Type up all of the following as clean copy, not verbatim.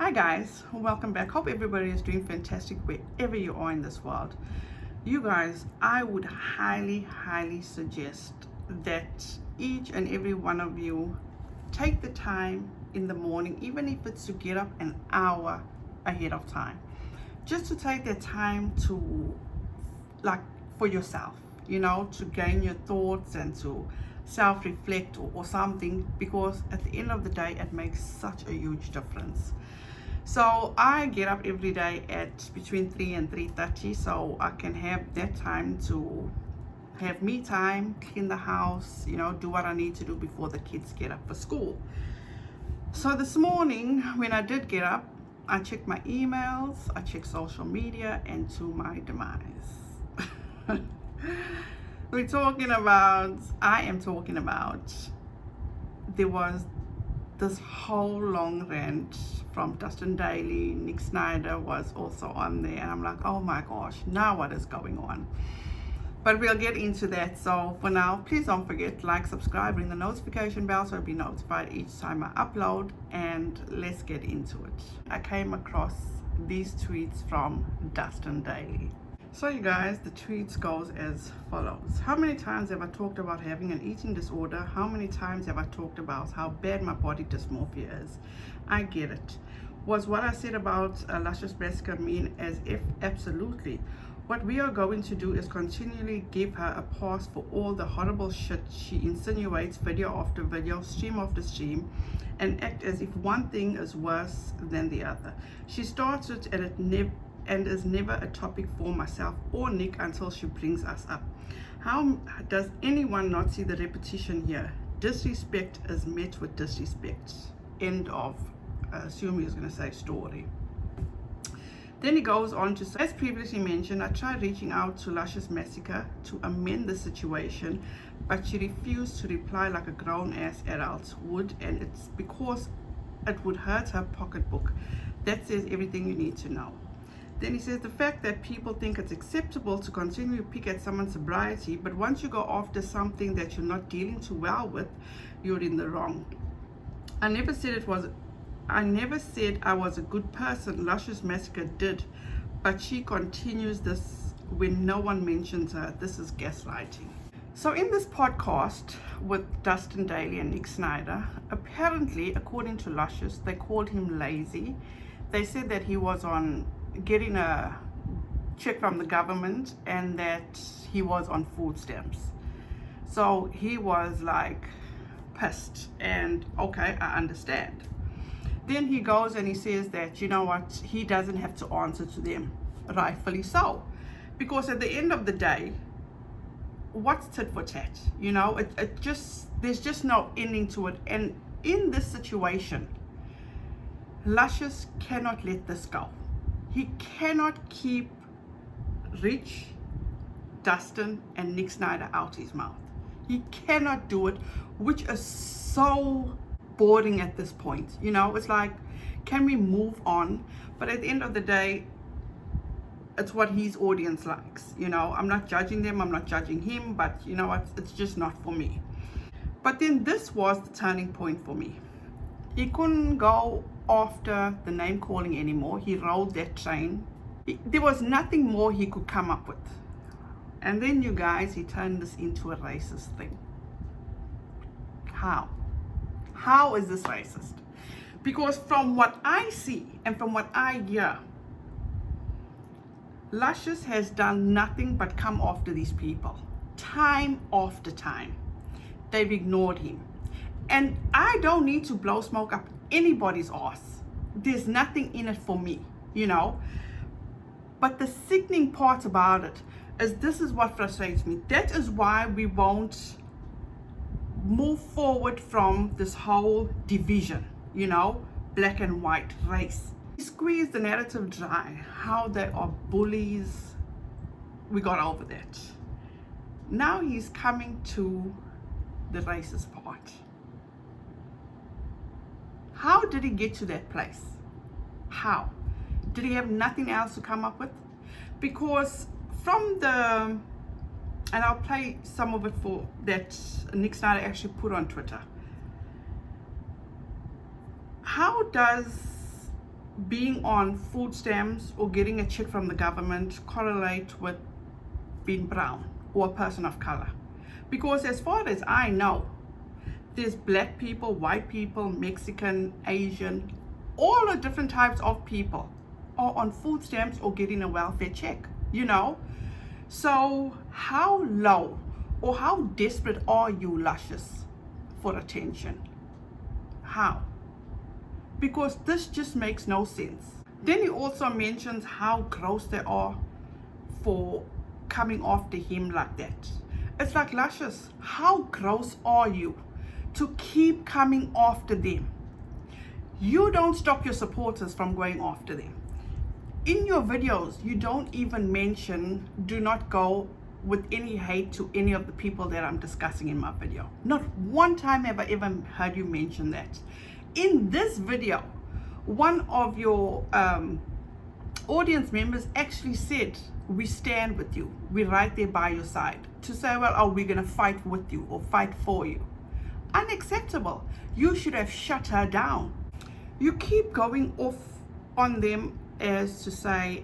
Hi guys, welcome back. Hope everybody is doing fantastic wherever you are in this world. You guys, I would highly suggest that each and every one of you take the time in the morning, even if it's to get up an hour ahead of time, just to take that time to, like, for yourself, to gain your thoughts and to self-reflect or something, because at the end of the day it makes such a huge difference. So I get up every day at between 3 and 3:30, so I can have that time to have me time, clean the house, do what I need to do before the kids get up for school. So this morning when I did get up, I checked my emails, I checked social media, and to my demise. I am talking about, there was this whole long rant from Dustin Daly. Nick Snyder was also on there, and I'm like, oh my gosh, now what is going on? But we'll get into that. So for now, please don't forget, like, subscribe, ring the notification bell so you'll be notified each time I upload, and let's get into it. I came across these tweets from Dustin Daly. So you guys, the tweets goes as follows. How many times have I talked about having an eating disorder? How many times have I talked about how bad my body dysmorphia is? I get it. Was what I said about Lushious Massacr mean as if? Absolutely. What we are going to do is continually give her a pass for all the horrible shit she insinuates, video after video, stream after stream, and act as if one thing is worse than the other. She starts it and is never a topic for myself or Nick until she brings us up. How does anyone not see the repetition here? Disrespect is met with disrespect. End of, assume he was going to say, story. Then he goes on to say, as previously mentioned, I tried reaching out to Lushious Massacr to amend the situation, but she refused to reply like a grown-ass adult would, and it's because it would hurt her pocketbook. That says everything you need to know. Then he says, the fact that people think it's acceptable to continue to pick at someone's sobriety, but once you go after something that you're not dealing too well with, you're in the wrong. I never said I was a good person. Lushious Massacr did, but she continues this when no one mentions her. This is gaslighting. So in this podcast with Dustin Daly and Nick Snyder, apparently, according to Lushious, they called him lazy. They said that he was on getting a check from the government and that he was on food stamps. So he was like pissed, and okay, I understand. Then he goes and he says that, you know what, he doesn't have to answer to them, rightfully so, because at the end of the day, what's tit for tat? There's just no ending to it. And in this situation, Lushious cannot let this go. He cannot keep Rich, Dustin, and Nick Snyder out his mouth. He cannot do it, which is so boring at this point. It's like, can we move on? But at the end of the day, it's what his audience likes. I'm not judging them, I'm not judging him, but you know what, it's just not for me. But then this was the turning point for me. He couldn't go after the name calling anymore. He rode that train. There was nothing more he could come up with. And then, you guys, he turned this into a racist thing. How is this racist? Because from what I see and from what I hear, Lushious has done nothing but come after these people time after time. They've ignored him. And I don't need to blow smoke up anybody's ass. There's nothing in it for me, But the sickening part about it is, this is what frustrates me. That is why we won't move forward from this whole division, black and white race. He squeezed the narrative dry, how they are bullies. We got over that. Now he's coming to the racist part. How did he get to that place? How? Did he have nothing else to come up with? Because from and I'll play some of it for that Nick Snyder actually put on Twitter. How does being on food stamps or getting a check from the government correlate with being brown or a person of color? Because as far as I know, there's black people, white people, Mexican, Asian, all the different types of people are on food stamps or getting a welfare check, you know? So how low or how desperate are you, Luscious, for attention? How? Because this just makes no sense. Then he also mentions how gross they are for coming after him like that. It's like, Luscious, how gross are you to keep coming after them? You don't stop your supporters from going after them. In your videos, you don't even mention, do not go with any hate to any of the people that I'm discussing in my video. Not one time have I ever heard you mention that. In this video, one of your audience members actually said, we stand with you, we're right there by your side. To say, well, oh, we're gonna fight with you or fight for you. Unacceptable. You should have shut her down. You keep going off on them as to say,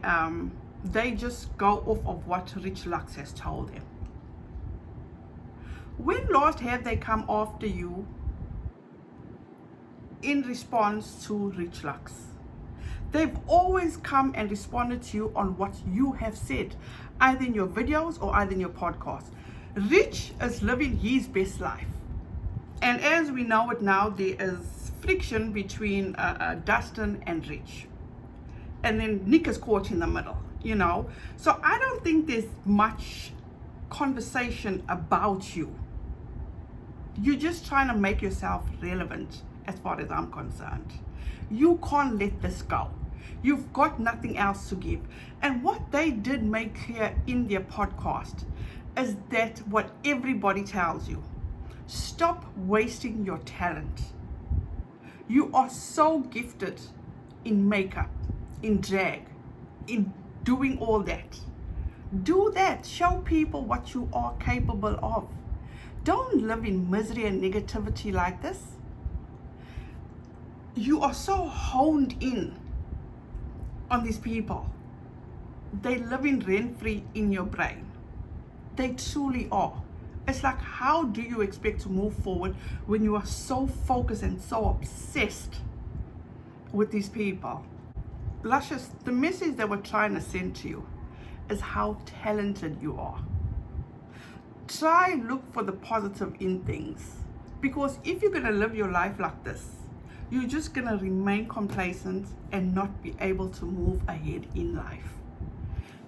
they just go off of what Rich Lux has told them. When last have they come after you in response to Rich Lux? They've always come and responded to you on what you have said, either in your videos or either in your podcast. Rich is living his best life. And as we know it now, there is friction between Dustin and Rich. And then Nick is caught in the middle, you know. So I don't think there's much conversation about you. You're just trying to make yourself relevant as far as I'm concerned. You can't let this go. You've got nothing else to give. And what they did make clear in their podcast is that what everybody tells you, stop wasting your talent. You are so gifted in makeup, in drag, in doing all that. Do that. Show people what you are capable of. Don't live in misery and negativity like this. You are so honed in on these people. They live in rent-free in your brain. They truly are. It's like, how do you expect to move forward when you are so focused and so obsessed with these people? Luscious, the message that we're trying to send to you is how talented you are. Try look for the positive in things, because if you're going to live your life like this, you're just going to remain complacent and not be able to move ahead in life,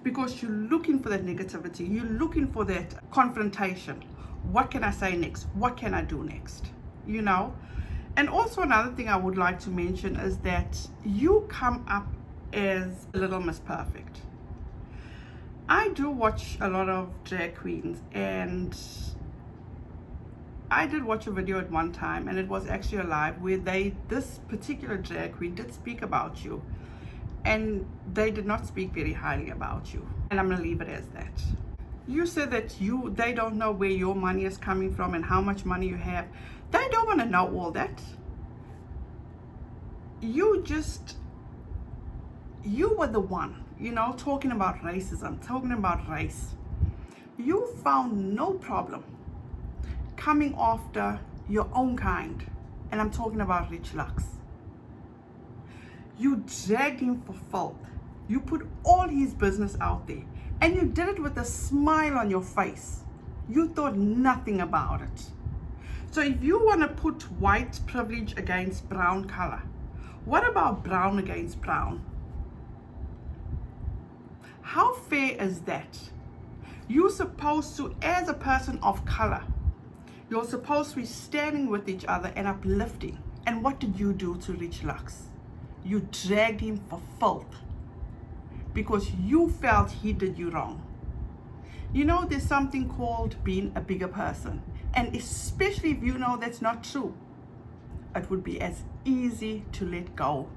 because you're looking for that negativity, you're looking for that confrontation. What can I say next? What can I do next? You know? And also another thing I would like to mention is that you come up as Little Miss Perfect. I do watch a lot of drag queens, and I did watch a video at one time, and it was actually a live where this particular drag queen did speak about you, and they did not speak very highly about you, and I'm gonna leave it as that. You said that they don't know where your money is coming from and how much money you have. They don't want to know all that. You were the one, you know, talking about racism, talking about race. You found no problem coming after your own kind, and I'm talking about Rich Lux. You dragged him for filth. You put all his business out there, and you did it with a smile on your face. You thought nothing about it. So if you want to put white privilege against brown color, what about brown against brown? How fair is that? You're supposed to, as a person of color, you're supposed to be standing with each other and uplifting. And what did you do to Rich Lux? You dragged him for filth because you felt he did you wrong. You know, there's something called being a bigger person. And especially if you know that's not true, it would be as easy to let go.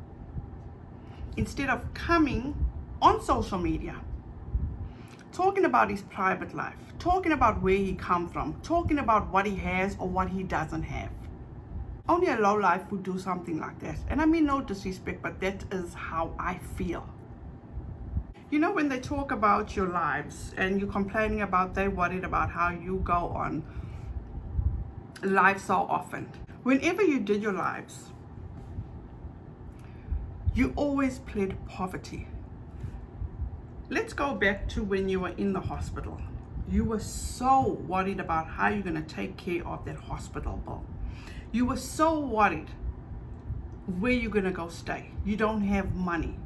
Instead of coming on social media, talking about his private life, talking about where he come from, talking about what he has or what he doesn't have. Only a low life would do something like that. And I mean no disrespect, but that is how I feel. You know, when they talk about your lives and you're complaining about, they're worried about how you go on live so often. Whenever you did your lives, you always pled poverty. Let's go back to when you were in the hospital. You were so worried about how you're going to take care of that hospital bill. You were so worried where you're going to go stay. You don't have money.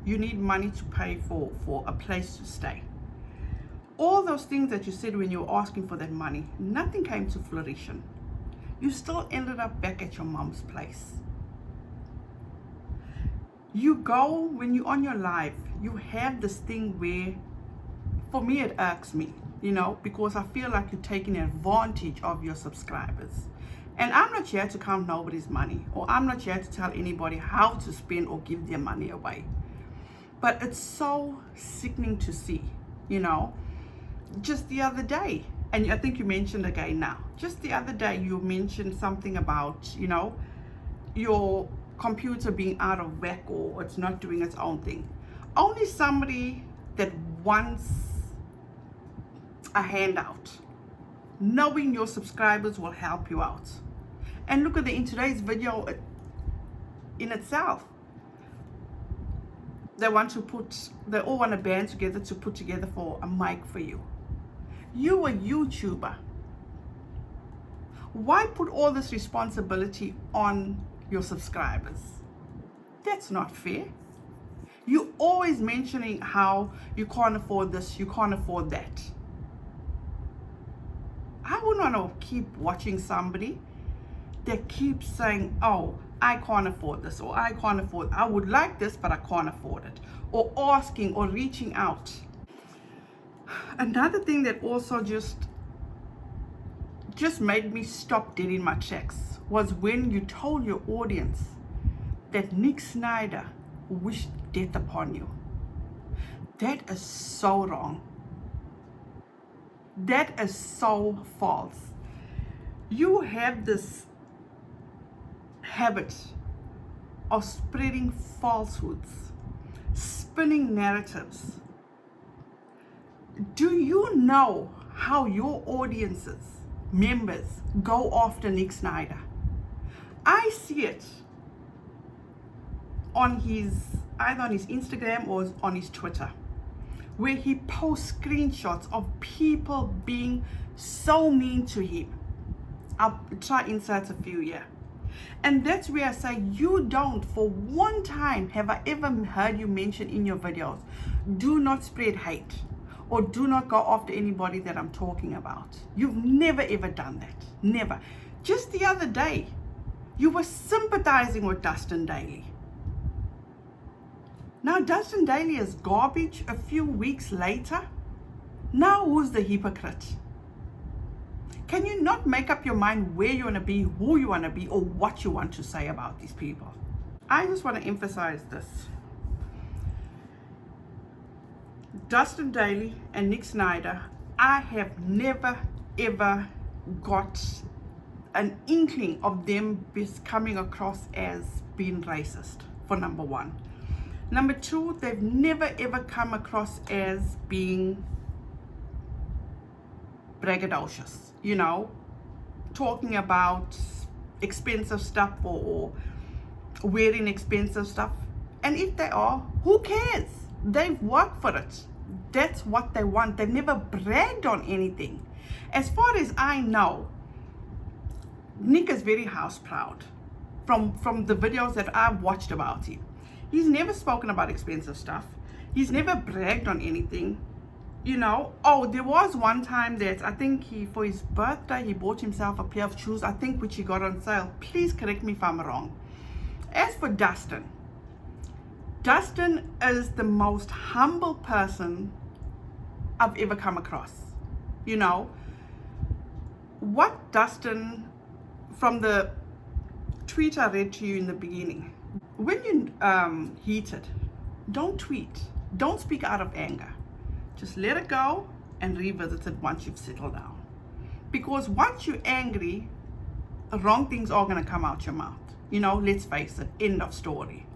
You need money to pay for a place to stay. All those things that you said when you were asking for that money, nothing came to fruition. You still ended up back at your mom's place. You go, when you're on your live, you have this thing where, for me, it irks me, you know, because I feel like you're taking advantage of your subscribers. And I'm not here to count nobody's money, or I'm not here to tell anybody how to spend or give their money away. But it's so sickening to see, you know. Just the other day, and I think you mentioned again now, just the other day you mentioned something about, you know, your computer being out of whack or it's not doing its own thing. Only somebody that wants a handout, knowing your subscribers will help you out. And look at in today's video in itself, they all want to band together to put together for a mic for you. You a YouTuber. Why put all this responsibility on your subscribers? That's not fair. You're always mentioning how you can't afford this, you can't afford that. I wouldn't want to keep watching somebody that keeps saying, oh, I can't afford this, or I can't afford, I would like this, but I can't afford it. Or asking or reaching out. Another thing that also just made me stop dead in my tracks was when you told your audience that Nick Snyder wished death upon you. That is so wrong. That is so false. You have this habit of spreading falsehoods, spinning narratives. Do you know how your audiences, members, go after Nick Snyder? I see it on either on his Instagram or on his Twitter, where he posts screenshots of people being so mean to him. I'll try insert a few here. And that's where I say, you don't, for one time have I ever heard you mention in your videos, do not spread hate or do not go after anybody that I'm talking about. You've never ever done that. Never. Just the other day, you were sympathizing with Dustin Daly. Now Dustin Daly is garbage a few weeks later. Now who's the hypocrite? Can you not make up your mind where you want to be, who you want to be, or what you want to say about these people? I just want to emphasize this. Dustin Daly and Nick Snyder, I have never ever got an inkling of them coming across as being racist, for number one. Number two, they've never ever come across as being braggadocious, you know, talking about expensive stuff or wearing expensive stuff. And if they are, who cares? They've worked for it. That's what they want. They've never bragged on anything. As far as I know, Nick is very house proud from the videos that I've watched about him. He's never spoken about expensive stuff. He's never bragged on anything. You know, oh, there was one time that I think for his birthday, he bought himself a pair of shoes, I think, which he got on sale. Please correct me if I'm wrong. As for Dustin, Dustin is the most humble person I've ever come across. You know, what Dustin, from the tweet I read to you in the beginning, when you're heated, don't tweet, don't speak out of anger. Just let it go and revisit it once you've settled down. Because once you're angry, wrong things are going to come out your mouth. You know, let's face it, end of story.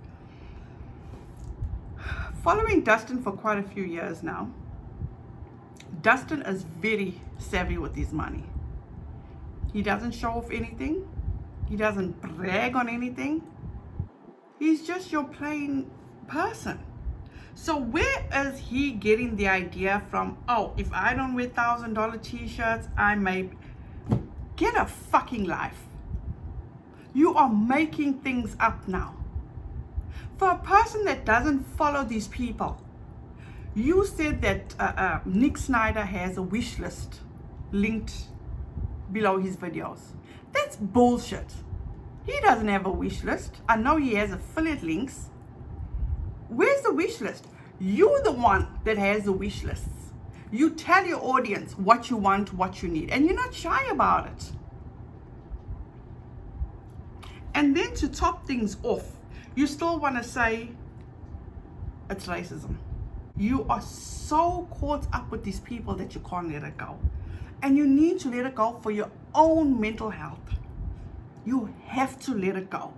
Following Dustin for quite a few years now, Dustin is very savvy with his money. He doesn't show off anything. He doesn't brag on anything. He's just your plain person. So where is he getting the idea from, oh, if I don't wear $1,000 t-shirts, I may... Get a fucking life. You are making things up now. For a person that doesn't follow these people, you said that Nick Snyder has a wish list linked below his videos. That's bullshit. He doesn't have a wish list. I know he has affiliate links. Where's the wish list? You're the one that has the wish lists. You tell your audience what you want, what you need, and you're not shy about it. And then to top things off, you still want to say it's racism. You are so caught up with these people that you can't let it go. And you need to let it go for your own mental health. You have to let it go.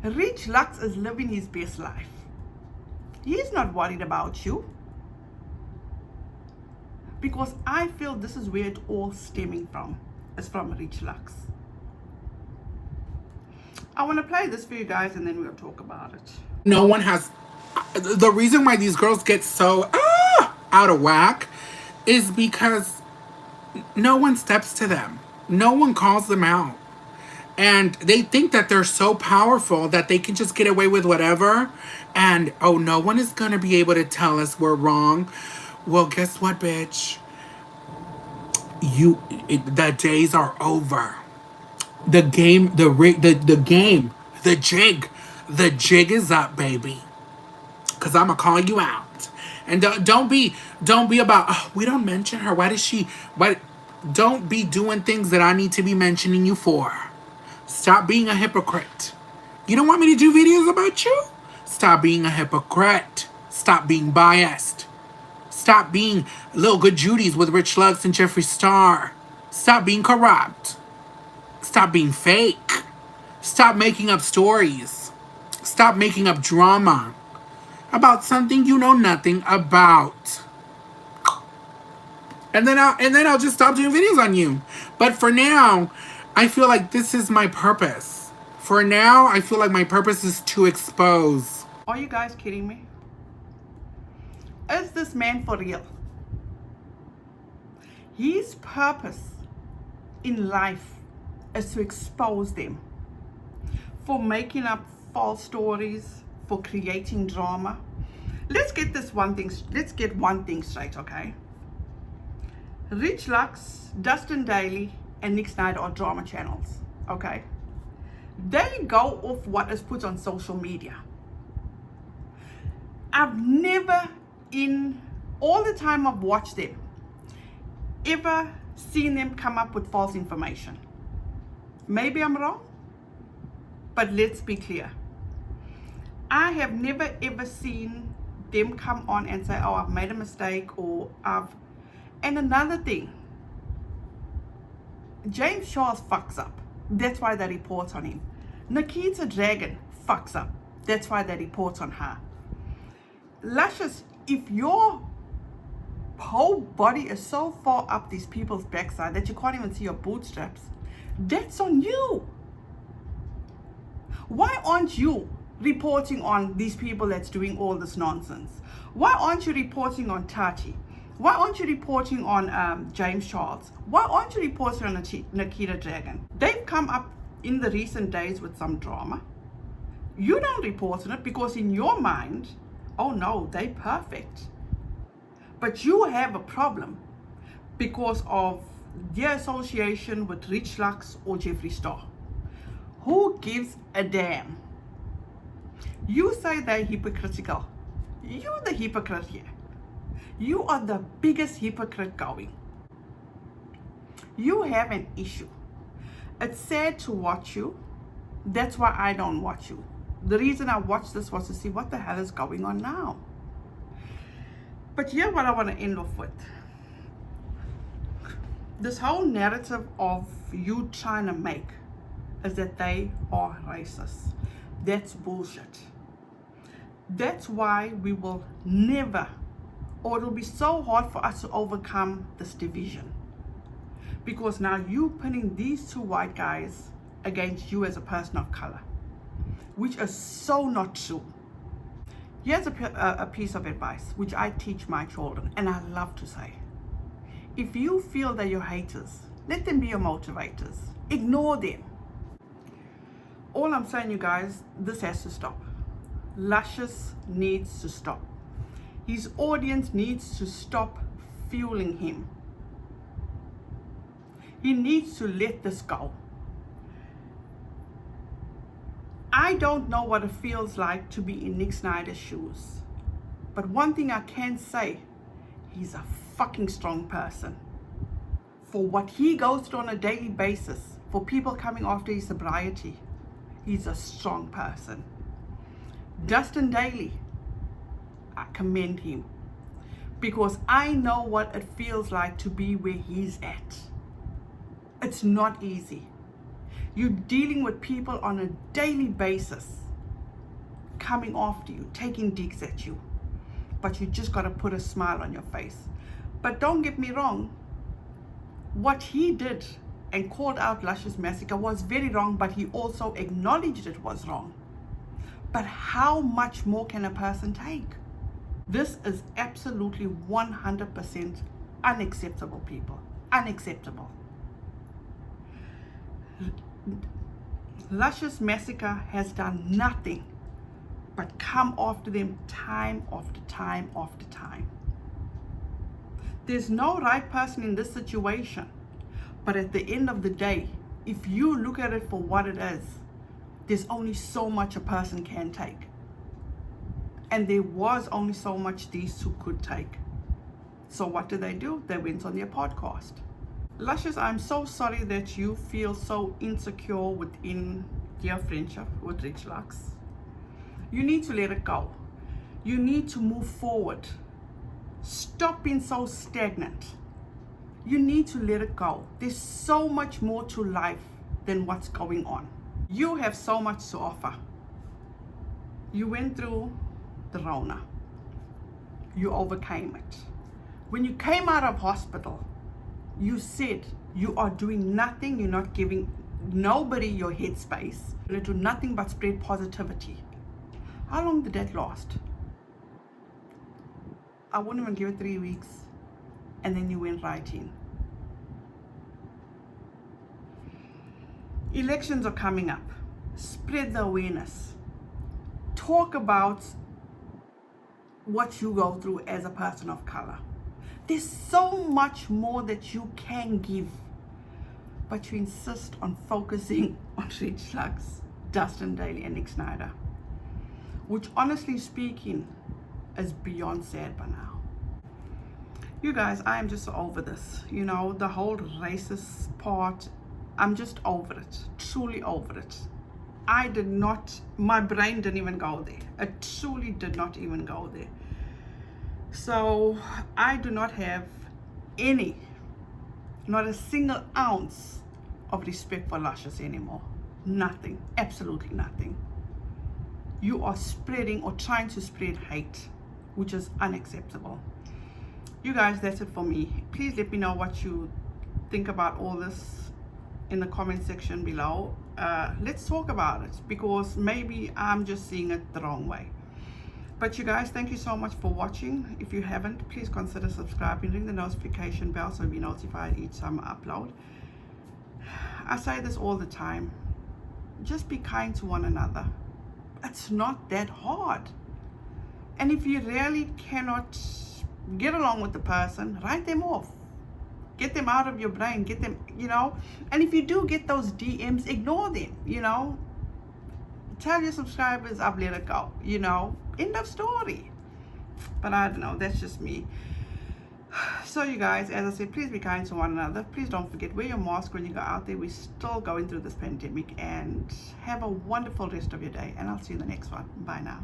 Rich Lux is living his best life. He's not worried about you. Because I feel this is where it's all stemming from. It's from Rich Lux. I want to play this for you guys and then we'll talk about it. No one has... The reason why these girls get so out of whack is because no one steps to them. No one calls them out. And they think that they're so powerful that they can just get away with whatever. And, oh, no one is going to be able to tell us we're wrong. Well, guess what, bitch? The days are over. The jig is up, baby. Cause I'ma call you out. And don't be about, oh, we don't mention her. Don't be doing things that I need to be mentioning you for. Stop being a hypocrite. You don't want me to do videos about you? Stop being a hypocrite. Stop being biased. Stop being little good Judies with Rich Lux and Jeffree Star. Stop being corrupt. Stop being fake. Stop making up stories. Stop making up drama about something you know nothing about. And then I'll just stop doing videos on you. But for now, I feel like this is my purpose. For now, I feel like my purpose is to expose. Are you guys kidding me? Is this man for real? His purpose in life is to expose them for making up false stories, for creating drama. Let's get one thing straight, okay? Rich Lux, Dustin Daily, and Nick Snyder are drama channels, okay? They go off what is put on social media. I've never, in all the time I've watched them, ever seen them come up with false information. Maybe I'm wrong, but let's be clear. I have never ever seen them come on and say, oh, I've made a mistake, or and another thing, James Charles fucks up. That's why they report on him. Nikita Dragon fucks up. That's why they report on her. Luscious, if your whole body is so far up these people's backside that you can't even see your bootstraps, that's on you. Why aren't you reporting on these people that's doing all this nonsense? Why aren't you reporting on Tati? Why aren't you reporting on James Charles? Why aren't you reporting on Nikita Dragon? They've come up in the recent days with some drama. You don't report on it because in your mind, oh no, they perfect. But you have a problem because of their association with Rich Lux or Jeffree Star. Who gives a damn? You say they're hypocritical. You're the hypocrite here. You are the biggest hypocrite going. You have an issue. It's sad to watch you. That's why I don't watch you. The reason I watched this was to see what the hell is going on now. But here what I want to end off with. This whole narrative of you trying to make is that they are racist. That's bullshit. That's why we will never, or it'll be so hard for us to overcome this division. Because now you pinning these two white guys against you as a person of color, which is so not true. Here's a piece of advice which I teach my children, and I love to say. If you feel that you're haters, let them be your motivators. Ignore them. All I'm saying, you guys, this has to stop. Luscious needs to stop. His audience needs to stop fueling him. He needs to let this go. I don't know what it feels like to be in Nick Snyder's shoes. But one thing I can say, he's a fucking strong person. For what he goes through on a daily basis, for people coming after his sobriety, he's a strong person. Dustin Daly, I commend him. Because I know what it feels like to be where he's at. It's not easy. You're dealing with people on a daily basis, coming after you, taking digs at you. But you just got to put a smile on your face. But don't get me wrong, what he did and called out Lushious Massacr was very wrong, but he also acknowledged it was wrong. But how much more can a person take? This is absolutely 100% unacceptable, people. Unacceptable. Lushious Massacr has done nothing but come after them time after time after time. There's no right person in this situation, but at the end of the day, if you look at it for what it is, there's only so much a person can take. And there was only so much these two could take. So what did they do? They went on their podcast. Luscious, I'm so sorry that you feel so insecure within your friendship with Rich Lux. You need to let it go. You need to move forward. Stop being so stagnant. You need to let it go. There's so much more to life than what's going on. You have so much to offer. You went through the Rona. You overcame it. When you came out of hospital, you said you are doing nothing, you're not giving nobody your headspace. You're do nothing but spread positivity. How long did that last? I wouldn't even give it 3 weeks. And then you went right in. Elections are coming up. Spread the awareness. Talk about what you go through as a person of color. There's so much more that you can give, but you insist on focusing on Rich Lux, Dustin Daly, and Nick Snyder, which honestly speaking is beyond sad by now. You guys, I am just over this. You know, the whole racist part, I'm just over it, truly over it. My brain didn't even go there. It truly did not even go there. So I do not have not a single ounce of respect for Luscious anymore. Nothing, absolutely nothing. You are spreading or trying to spread hate, which is unacceptable. You guys, that's it for me. Please let me know what you think about all this in the comment section below. Let's talk about it, because maybe I'm just seeing it the wrong way. But you guys, thank you so much for watching. If you haven't, please consider subscribing, ring the notification bell so you'll be notified each time I upload. I say this all the time. Just be kind to one another. It's not that hard. And if you really cannot get along with the person, write them off. Get them out of your brain. Get them, and if you do get those DMs, ignore them, Tell your subscribers I've let it go, End of story. But I don't know, that's just me. So you guys, as I said, please be kind to one another. Please don't forget, wear your mask when you go out there. We're still going through this pandemic. And have a wonderful rest of your day. And I'll see you in the next one. Bye now.